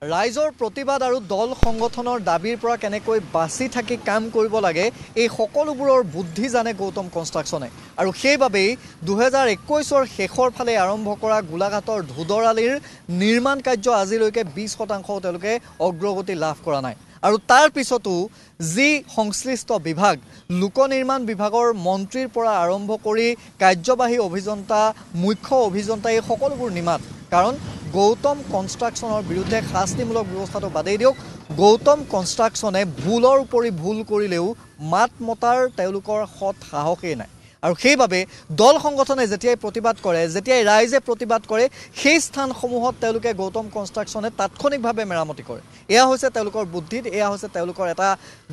ৰাইজৰ প্ৰতিবাদ আৰু দল সংগঠনৰ দাবীৰ পৰা কেনেকৈ বাছি থাকি কাম কৰিব লাগে এই সকলোবোৰৰ বুদ্ধি জানে গৌতম কনষ্ট্ৰাকশ্যনে আৰু সেইবাবেই 2021ৰ শেষৰ ফালে আৰম্ভ কৰা গোলাঘাটৰ ধুদৰালিৰ নিৰ্মাণ কাৰ্য আজিলৈকে 20% তেওঁলোকে অগ্ৰগতি লাভ কৰা নাই আৰু তাৰ পিছতো যি সংশ্লিষ্ট বিভাগ লোক নিৰ্মাণ বিভাগৰ মন্ত্ৰীৰ পৰা আৰম্ভ কৰি কাৰ্যবাহী অভিযন্তা মুখ্য অভিযন্তা এই সকলোবোৰ নিমাত কাৰণ গৌতম কনষ্ট্ৰাকশ্যনৰ বিৰুদ্ধে শাস্তিমূলক ব্যৱস্থাটো বাদেই দিয়ক গৌতম কনষ্ট্ৰাকশ্যনে ভুলৰ উপৰি ভুল কৰিলেও মাত মতাৰ তেওঁলোকৰ সৎ সাহসেই নাই আৰু সেইবাবে দল সংগঠনে যেতিয়াই প্ৰতিবাদ কৰে যেতিয়াই ৰাইজে প্ৰতিবাদ কৰে সেই স্থানসমূহত তেওঁলোকে গৌতম কনষ্ট্ৰাকশ্যনে তাৎক্ষণিকভাৱে মেৰামতি কৰে এয়া হৈছে তেওঁলোকৰ বুদ্ধিত এয়া হৈছে তেওঁলোকৰ এটা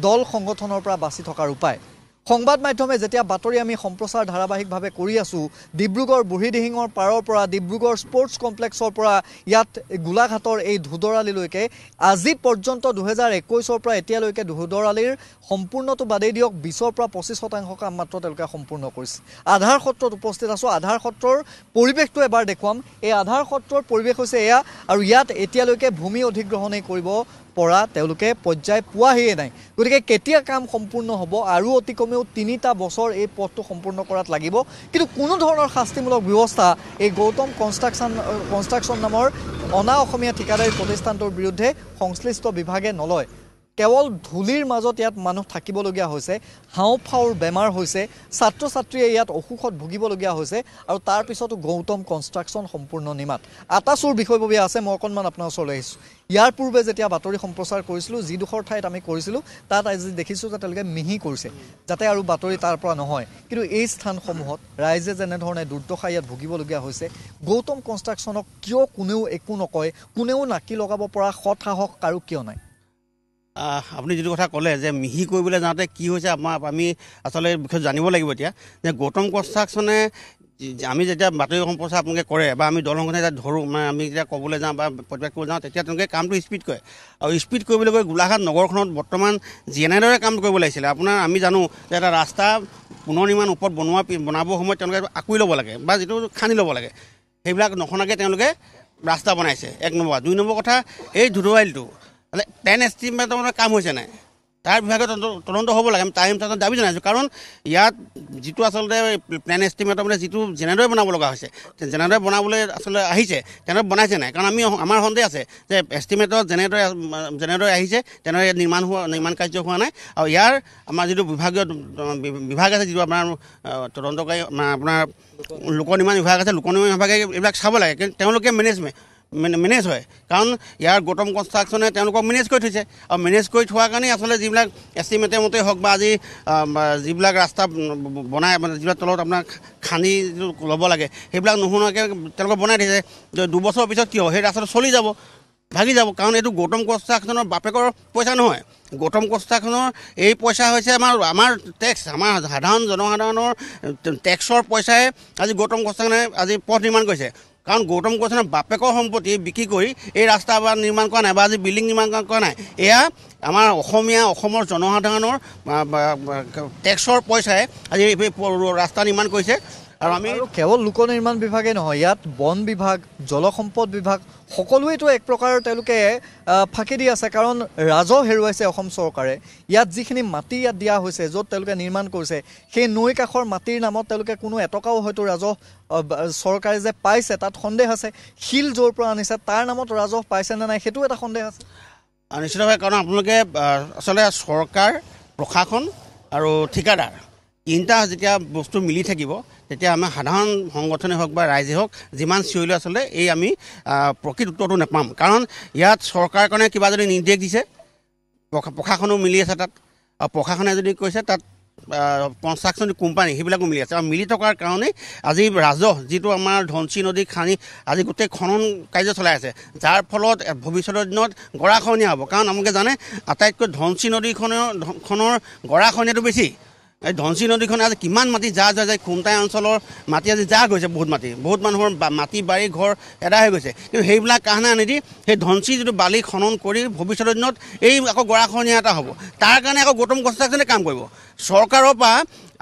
দল সংগঠনৰ পৰা বাছি থকাৰ উপায় সংবাদ মাধ্যমে যেতিয়া বাতৰি আমি সম্প্ৰচাৰ ধাৰাবাহিকভাৱে কৰি আছো ডিব্ৰুগড় বুঢ়ীদিহিঙৰ পাৰৰ পৰা ডিব্ৰুগড় স্পৰ্টছ কমপ্লেক্সৰ পৰা ইয়াত গোলাঘাটৰ এই ধুদৰালিলৈকে আজি পৰ্যন্ত 2021ৰ পৰা এতিয়ালৈকে ধুদৰালিৰ সম্পূৰ্ণটো বাদেই দিয়ক 20ৰ পৰা 25% কাম মাত্ৰ তেওঁলোকে সম্পূৰ্ণ কৰিছে আধাৰ সত্ৰত উপস্থিত আছো আধাৰ সত্ৰৰ পৰিৱেশটো এবাৰ দেখুৱাম এই আধাৰ সত্ৰৰ পৰিৱেশ হৈছে এয়া আৰু ইয়াত এতিয়ালৈকে ভূমি অধিগ্ৰহণেই কৰিব পৰা তেওঁলোকে পৰ্যায় পোৱাহিয়ে নাই গতিকে কেতিয়া কাম সম্পূৰ্ণ হ'ব আৰু অতি কমেও 3টা বছৰ এই পথটো সম্পূৰ্ণ কৰাত লাগিব কিন্তু কোনো ধৰণৰ শাস্তিমূলক ব্যৱস্থা এই গৌতম কনষ্ট্ৰাকশ্যন নামৰ অনা অসমীয়া ঠিকাদাৰী প্ৰতিষ্ঠানটোৰ বিৰুদ্ধে সংশ্লিষ্ট বিভাগে নলয় কেৱল ধূলিৰ মাজত ইয়াত মানুহ থাকিবলগীয়া হৈছে হাওঁফাওঁৰ বেমাৰ হৈছে ছাত্ৰ ছাত্ৰীয়ে ইয়াত অসুখত ভুগিবলগীয়া হৈছে আৰু তাৰ পিছতো গৌতম কনষ্ট্ৰাকশ্যন সম্পূৰ্ণ নিমাত আটাচুৰ বিষয়ববীয়া আছে মই অকণমান আপোনাৰ ওচৰলৈ আহিছোঁ ইয়াৰ পূৰ্বে যেতিয়া বাতৰি সম্প্ৰচাৰ কৰিছিলোঁ যিডোখৰ ঠাইত আমি কৰিছিলোঁ তাত আজি দেখিছোঁ যে তেওঁলোকে মিহি কৰিছে যাতে আৰু বাতৰি তাৰ পৰা নহয় কিন্তু এই স্থানসমূহত ৰাইজে যেনেধৰণে দুৰ্দশা ইয়াত ভুগিবলগীয়া হৈছে গৌতম কনষ্ট্ৰাকশ্যনক কিয় কোনেও একো নকয় কোনেও নাকি লগাব পৰা সৎ সাহস আৰু কিয় নাই আপুনি যিটো কথা ক'লে যে মিহি কৰিবলৈ যাওঁতে কি হৈছে আমি আচলতে বিষয়ে জানিব লাগিব এতিয়া যে গৌতম কনষ্ট্ৰাকশ্যনে আমি যেতিয়া বাতৰি সম্প্ৰচাৰ আপোনালোকে কৰে বা আমি দল সংগঠনে যেতিয়া ধৰোঁ মানে আমি যেতিয়া ক'বলৈ যাওঁ বা প্ৰতিবাদ কৰিব যাওঁ তেতিয়া তেওঁলোকে কামটো স্পীড কৰে আৰু স্পীড কৰিবলৈ গৈ গোলাঘাট নগৰখনত বৰ্তমান যেনেদৰে কাম কৰিব লাগিছিলে আপোনাৰ আমি জানো যে এটা ৰাস্তা পুনৰ নিৰ্মাণ ওপৰত বনাবৰ সময়ত তেওঁলোকে আঁকুৰি ল'ব লাগে বা যিটো খান্দি ল'ব লাগে সেইবিলাক নখনাকৈ তেওঁলোকে ৰাস্তা বনাইছে 1 নম্বৰ 2 নম্বৰ কথা এই ধুদৰালিটো প্লেন এষ্টিমেটৰ কাম হৈছে নাই তাৰ বিভাগে তদন্ত হ'ব লাগে আমি টাইম দাবী জনাইছোঁ কাৰণ ইয়াত যিটো আচলতে প্লেন এষ্টিমেটৰ মানে যিটো যেনেদৰে বনাব লগা হৈছে যেনেদৰে বনাবলৈ আচলতে আহিছে তেনেদৰে বনাইছে নাই কাৰণ আমাৰ সন্দেহ আছে যে এষ্টিমেটত যেনেদৰে আহিছে তেনেদৰে নিৰ্মাণ কাৰ্য হোৱা নাই আৰু ইয়াৰ আমাৰ যিটো বিভাগ আছে যিটো আপোনাৰ তদন্তকাৰী আপোনাৰ লোক নিৰ্মাণ বিভাগ আছে লোক নিৰ্মাণ বিভাগে এইবিলাক চাব লাগে কিন্তু তেওঁলোকে মেনেজ হয় কাৰণ ইয়াৰ গৌতম কনষ্ট্ৰাকশ্যনে তেওঁলোকক মেনেজ কৰি থৈছে আৰু মেনেজ কৰি থোৱাৰ কাৰণেই আচলতে যিবিলাক এষ্টিমেটৰ মতে হওক বা আজি যিবিলাক ৰাস্তা বনাই মানে যিবিলাক তলত আপোনাৰ খান্দি ল'ব লাগে সেইবিলাক নোহোৱাকৈ তেওঁলোকে বনাই দিছে 2 বছৰৰ পিছত কি হ'ব সেই ৰাস্তাটো চলি যাব ভাগি যাব কাৰণ এইটো গৌতম কনষ্ট্ৰাকশ্যনৰ বাপেকৰ পইচা নহয় গৌতম কনষ্ট্ৰাকশ্যনৰ এই পইচা হৈছে আমাৰ টেক্স আমাৰ সাধাৰণ জনসাধাৰণৰ টেক্সৰ পইচাই আজি গৌতম কনষ্ট্ৰাকশ্যনে আজি পথ নিৰ্মাণ কৰিছে কাৰণ গৌতম কনষ্ট্ৰাকশ্যনে বাপেকৰ সম্পত্তি বিক্ৰী কৰি এই ৰাস্তা বা নিৰ্মাণ কৰা নাই বা আজি বিল্ডিং নিৰ্মাণ কৰা নাই এয়া আমাৰ অসমৰ জনসাধাৰণৰ টেক্সৰ পইচাই আজি এই ৰাস্তা নিৰ্মাণ কৰিছে আৰু আমি কেৱল লোক নিৰ্মাণ বিভাগে নহয় ইয়াত বন বিভাগ জলসম্পদ বিভাগ সকলোৱেতো এক প্ৰকাৰৰ তেওঁলোকে ফাঁকি দি আছে কাৰণ ৰাজহ হেৰুৱাইছে অসম চৰকাৰে ইয়াত যিখিনি মাটি ইয়াত দিয়া হৈছে য'ত তেওঁলোকে নিৰ্মাণ কৰিছে সেই নৈ কাষৰ মাটিৰ নামত তেওঁলোকে কোনো এটকাও হয়তো ৰাজহ চৰকাৰে যে পাইছে তাত সন্দেহ আছে শিল য'ৰ পৰা আনিছে তাৰ নামত ৰাজহ পাইছে নে নাই সেইটো এটা সন্দেহ আছে নিশ্চিতভাৱে কাৰণ আপোনালোকে আচলতে চৰকাৰ প্ৰশাসন আৰু ঠিকাদাৰ 3টা যেতিয়া বস্তু মিলি থাকিব তেতিয়া আমাৰ সাধাৰণ সংগঠনে হওক বা ৰাইজে হওক যিমান চিঞৰিলে আচলতে এই আমি প্ৰকৃত উত্তৰটো নাপাম কাৰণ ইয়াত চৰকাৰখনে কিবা যদি নিৰ্দেশ দিছে প্ৰশাসনো মিলি আছে তাত আৰু প্ৰশাসনে যদি কৈছে তাত কনষ্ট্ৰাকশ্যন কোম্পানী সেইবিলাকো মিলি আছে আৰু মিলি থকাৰ কাৰণে আজি ৰাজহ যিটো আমাৰ ধনশী নদী খান্দি আজি গোটেই খনন কাৰ্য চলাই আছে যাৰ ফলত ভৱিষ্যতৰ দিনত গৰাখহনীয়া হ'ব কাৰণ আপোনালোকে জানে আটাইতকৈ ধনশী নদীখনৰ গৰাখহনীয়াটো বেছি এই ধনশী নদীখনে আজি কিমান মাটি যা যায় খুমটাই অঞ্চলৰ মাটি আজি যা গৈছে বহুত মানুহৰ মাটি বাৰী ঘৰ এদায় হৈ গৈছে কিন্তু সেইবিলাক কাহিনী আনি দি সেই ধনশী যিটো বালি খনন কৰি ভৱিষ্যতৰ দিনত এই আকৌ গৰাখহনীয়া এটা হ'ব তাৰ কাৰণে আকৌ গৌতম কনষ্ট্ৰাকশ্যনে কাম কৰিব চৰকাৰৰ পৰা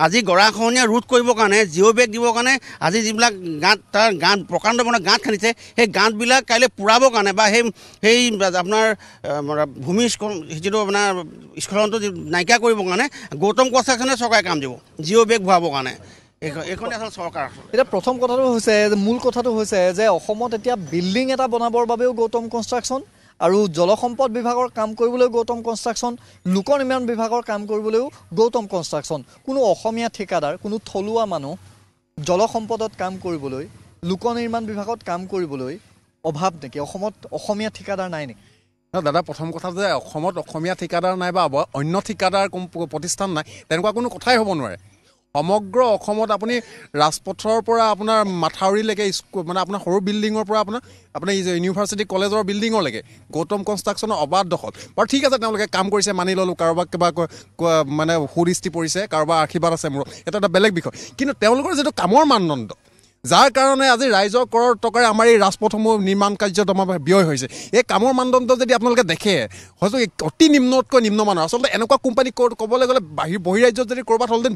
আজি গৰাখহনীয়া ৰোধ কৰিবৰ কাৰণে জিঅ' বেগ দিবৰ কাৰণে আজি যিবিলাক গাঁত তাৰ গাঁত প্ৰকাণ্ড মানে গাঁত খান্দিছে সেই গাঁতবিলাক কাইলৈ পুৰাবৰ কাৰণে বা সেই আপোনাৰ যিটো আপোনাৰ স্খলনটো নাইকিয়া কৰিবৰ কাৰণে গৌতম কনষ্ট্ৰাকশ্যনে চৰকাৰে কাম দিব জিঅ' বেগ ভৰাবৰ কাৰণে এইখনে আচলতে চৰকাৰ। এতিয়া প্ৰথম কথাটো হৈছে মূল কথাটো হৈছে যে অসমত এতিয়া বিল্ডিং এটা বনাবৰ বাবেও গৌতম কনষ্ট্ৰাকশ্যন আৰু জলসম্পদ বিভাগৰ কাম কৰিবলৈ গৌতম কনষ্ট্ৰাকশ্যন লোক নিৰ্মাণ বিভাগৰ কাম কৰিবলৈও গৌতম কনষ্ট্ৰাকশ্যন। কোনো অসমীয়া ঠিকাদাৰ কোনো থলুৱা মানুহ জলসম্পদত কাম কৰিবলৈ লোক নিৰ্মাণ বিভাগত কাম কৰিবলৈ অভাৱ নেকি? অসমত অসমীয়া ঠিকাদাৰ নাই নেকি? দাদা প্ৰথম কথা যে অসমত অসমীয়া ঠিকাদাৰ নাই বা অন্য ঠিকাদাৰ প্ৰতিষ্ঠান নাই তেনেকুৱা কোনো কথাই হ'ব নোৱাৰে। সমগ্ৰ অসমত আপুনি ৰাজপথৰ পৰা আপোনাৰ মাথাউৰিলৈকে মানে আপোনাৰ সৰু বিল্ডিঙৰ পৰা আপোনাৰ ইউনিভাৰ্চিটি কলেজৰ বিল্ডিঙলৈকে গৌতম কনষ্ট্ৰাকশ্যনৰ অবাধ দখল। বাৰু ঠিক আছে তেওঁলোকে কাম কৰিছে মানি ল'লোঁ, কাৰোবাক কিবা মানে সুদৃষ্টি পৰিছে, কাৰোবাৰ আশীৰ্বাদ আছে মোৰ, এটা এটা বেলেগ বিষয়। কিন্তু তেওঁলোকৰ যিটো কামৰ মানদণ্ড যাৰ কাৰণে আজি ৰাইজৰ কৰৰ টকাৰে আমাৰ এই ৰাজপথসমূহ নিৰ্মাণ কাৰ্যত আমাৰ ব্যয় হৈছে, এই কামৰ মানদণ্ড যদি আপোনালোকে দেখে হয়তো অতি নিম্নতকৈ নিম্নমানৰ। আচলতে এনেকুৱা কোম্পানী ক'বলৈ গ'লে বহিৰাজ্যত যদি ক'ৰবাত হ'লহেঁতেন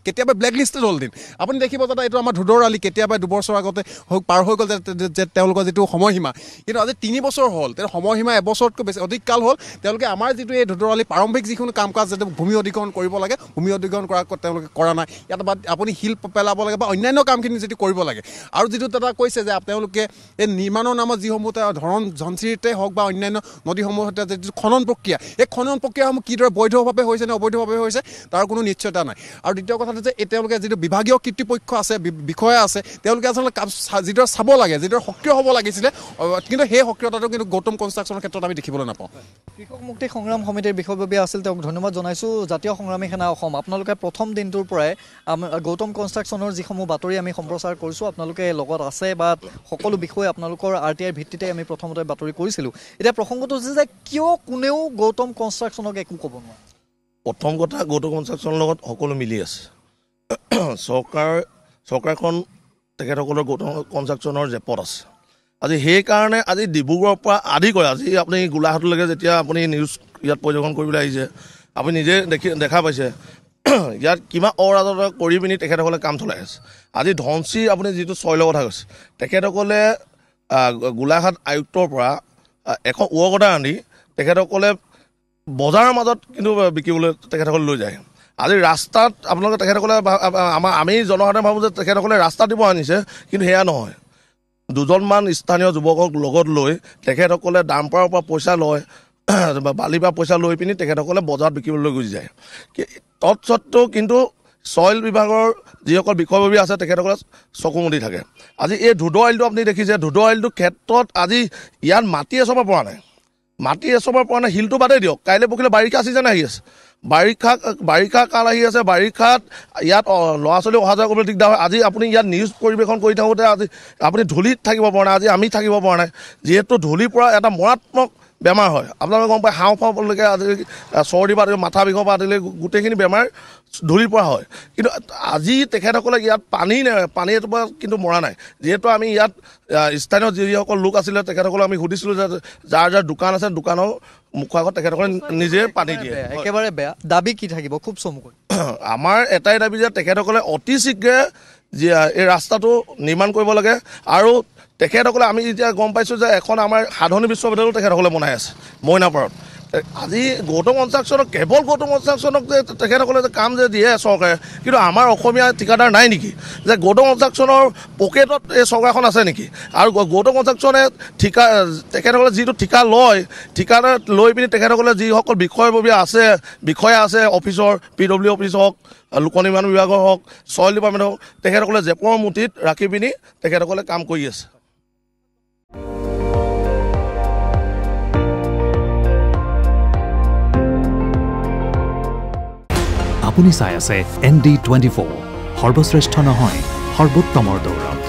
কেতিয়াবা ব্লেক লিষ্টেড হ'লহেঁতেন। আপুনি দেখিব দাদা এইটো আমাৰ ধুদৰ আলি কেতিয়াবা 2 বছৰ আগতে পাৰ হৈ গ'ল যে তেওঁলোকৰ যিটো সময়সীমা, কিন্তু আজি 3 বছৰ হ'ল, তেওঁ সময়সীমা 1 বছৰতকৈ বেছি অধিক কাল হ'ল। তেওঁলোকে আমাৰ যিটো এই ধুদৰ আলি প্ৰাৰম্ভিক যিখিনি কাম কাজ যাতে ভূমি অধিগ্ৰহণ কৰিব লাগে ভূমি অধিগ্ৰহণ তেওঁলোকে কৰা নাই। ইয়াত বা আপুনি শিল পেলাব লাগে বা অন্যান্য কামখিনি যদি কৰিব লাগে। আৰু যিটো দাদা কৈছে যে তেওঁলোকে এই নিৰ্মাণৰ নামত যিসমূহ ধৰণ ঝঞ্চিতে হওক বা অন্যান্য নদীসমূহত যিটো খনন প্ৰক্ৰিয়া, এই খনন প্ৰক্ৰিয়াসমূহ কিদৰে বৈধভাৱে হৈছে নে অবৈধভাৱে হৈছে তাৰ কোনো নিশ্চয়তা নাই। আৰু দ্বিতীয় কথাটো যে তেওঁলোকে যিটো বিভাগীয় কৰ্তৃপক্ষ আছে, বিষয়া আছে, তেওঁলোকে আচলতে যিদৰে চাব লাগে, যিদৰে সক্ৰিয় হ'ব লাগিছিলে, কিন্তু সেই সক্ৰিয়তাটো কিন্তু গৌতম কনষ্ট্ৰাকশ্যনৰ ক্ষেত্ৰত আমি দেখিবলৈ নাপাওঁ। কৃষক মুক্তি সংগ্ৰাম সমিতিৰ বিষয়ববীয়া আছিল, তেওঁক ধন্যবাদ জনাইছোঁ। জাতীয় সংগ্ৰামী সেনা অসম, আপোনালোকে প্ৰথম দিনটোৰ পৰাই গৌতম কনষ্ট্ৰাকশ্যনৰ যিসমূহ বাতৰি আমি সম্প্ৰচাৰ কৰিছোঁ আপোনালোকে লগত আছে বা সকলো বিষয়ে আপোনালোকৰ RTIৰ ভিত্তিতে আমি প্ৰথমতে বাতৰি কৰিছিলোঁ। এতিয়া প্ৰসংগটো হৈছে যে কিয় কোনেও গৌতম কনষ্ট্ৰাকশ্যনক একো ক'ব নোৱাৰে? প্ৰথম কথা, গৌতম কনষ্ট্ৰাকশ্যনৰ লগত সকলো মিলি আছে। চৰকাৰখন তেখেতসকলৰ গৌতম কনষ্ট্ৰাকশ্যনৰ জেপত আছে। আজি সেইকাৰণে আজি ডিব্ৰুগড়ৰ পৰা আদি কৰে, আজি আপুনি গোলাঘাটলৈকে যেতিয়া আপুনি নিউজ ইয়াত পৰিদৰ্শন কৰিবলৈ আহিছে আপুনি নিজে দেখা পাইছে ইয়াত কিমান অৰাজকতা কৰি পিনি তেখেতসকলে কাম চলাই আছে। আজি ধনশী আপুনি যিটো চইলৰ কথা কৈছে, তেখেতসকলে গোলাঘাট আয়ুক্তৰ পৰা এখন উৱগতা আনি তেখেতসকলে বজাৰৰ মাজত কিন্তু বিকিবলৈ তেখেতসকলে লৈ যায়। আজি ৰাস্তাত আপোনালোকে তেখেতসকলে আমি জনসাধাৰণে ভাবোঁ যে তেখেতসকলে ৰাস্তা দিব আনিছে, কিন্তু সেয়া নহয়। 2জনমান স্থানীয় যুৱকক লগত লৈ তেখেতসকলে ডাম্পাৰৰ পৰা পইচা লয় বা বালিৰ পৰা পইচা লৈ পিনি তেখেতসকলে বজাৰত বিকিবলৈ গুচি যায়। তৎসত্ত্বেও কিন্তু চইল বিভাগৰ যিসকল বিষয়ববী আছে তেখেতসকলে চকুমুদি থাকে। আজি এই ধুদৰ আইলটো আপুনি দেখিছে, ধুদৰ আইলটোৰ ক্ষেত্ৰত আজি ইয়াত মাটি এচপাব পৰা নাই, শিলটো বাদেই দিয়ক। কাইলৈ পৰহিলে বাৰিষা ছিজন আহি আছে, বাৰিষা কাল আহি আছে। বাৰিষাত ইয়াত ল'ৰা ছোৱালী অহা যোৱা কৰিবলৈ দিগদাৰ হয়। আজি আপুনি ইয়াত নিউজ পৰিৱেশন কৰি থাকোঁতে আজি আপুনি ধূলিত থাকিব পৰা নাই, আজি আমি থাকিব পৰা নাই। যিহেতু ধূলিৰ পৰা এটা মাৰাত্মক বেমাৰ হয়, আপোনালোকে গম পায়, হাওঁফাওঁলৈকে আজি চৰ্দি বা মাথা বিষৰ পৰা আদিলৈ গোটেইখিনি বেমাৰ ধূলিৰ পৰা হয়। কিন্তু আজি তেখেতসকলে ইয়াত পানী এটোপা কিন্তু মৰা নাই। যিহেতু আমি ইয়াত স্থানীয় যিসকল লোক আছিলে তেখেতসকলক আমি সুধিছিলোঁ যে যাৰ দোকান আছে দোকানৰ মুখৰ আগত তেখেতসকলে নিজে পানী দিয়ে। একেবাৰে বেয়া। দাবী কি থাকিব খুব চমুকৈ? আমাৰ এটাই দাবী যে তেখেতসকলে অতি শীঘ্ৰে এই ৰাস্তাটো নিৰ্মাণ কৰিব লাগে। আৰু তেখেতসকলে আমি এতিয়া গম পাইছোঁ যে এখন আমাৰ সাধনী বিশ্ববিদ্যালয়ো তেখেতসকলে বনাই আছে মইনাপাৰত। আজি গৌতম কনষ্ট্ৰাকশ্যনক কেৱল গৌতম কনষ্ট্ৰাকশ্যনক যে তেখেতসকলে যে কাম যে দিয়ে চৰকাৰে, কিন্তু আমাৰ অসমীয়া ঠিকাদাৰ নাই নেকি? যে গৌতম কনষ্ট্ৰাকশ্যনৰ পকেটত এই চৰকাৰখন আছে নেকি? আৰু গৌতম কনষ্ট্ৰাকশ্যনে তেখেতসকলে যিটো ঠিকা লয়, ঠিকাদাৰ লৈ পিনি তেখেতসকলে যিসকল বিষয়া আছে অফিচৰ PW অফিচ হওক, লোক নিৰ্মাণ বিভাগৰ হওক, চইল ডিপাৰ্টমেণ্ট হওক, তেখেতসকলে জেপৰ মুঠিত ৰাখি পিনি তেখেতসকলে কাম কৰি আছে। আপুনি চাই আছে ND24, সৰ্বশ্ৰেষ্ঠ নহয় সৰ্বোত্তমৰ দৌৰত।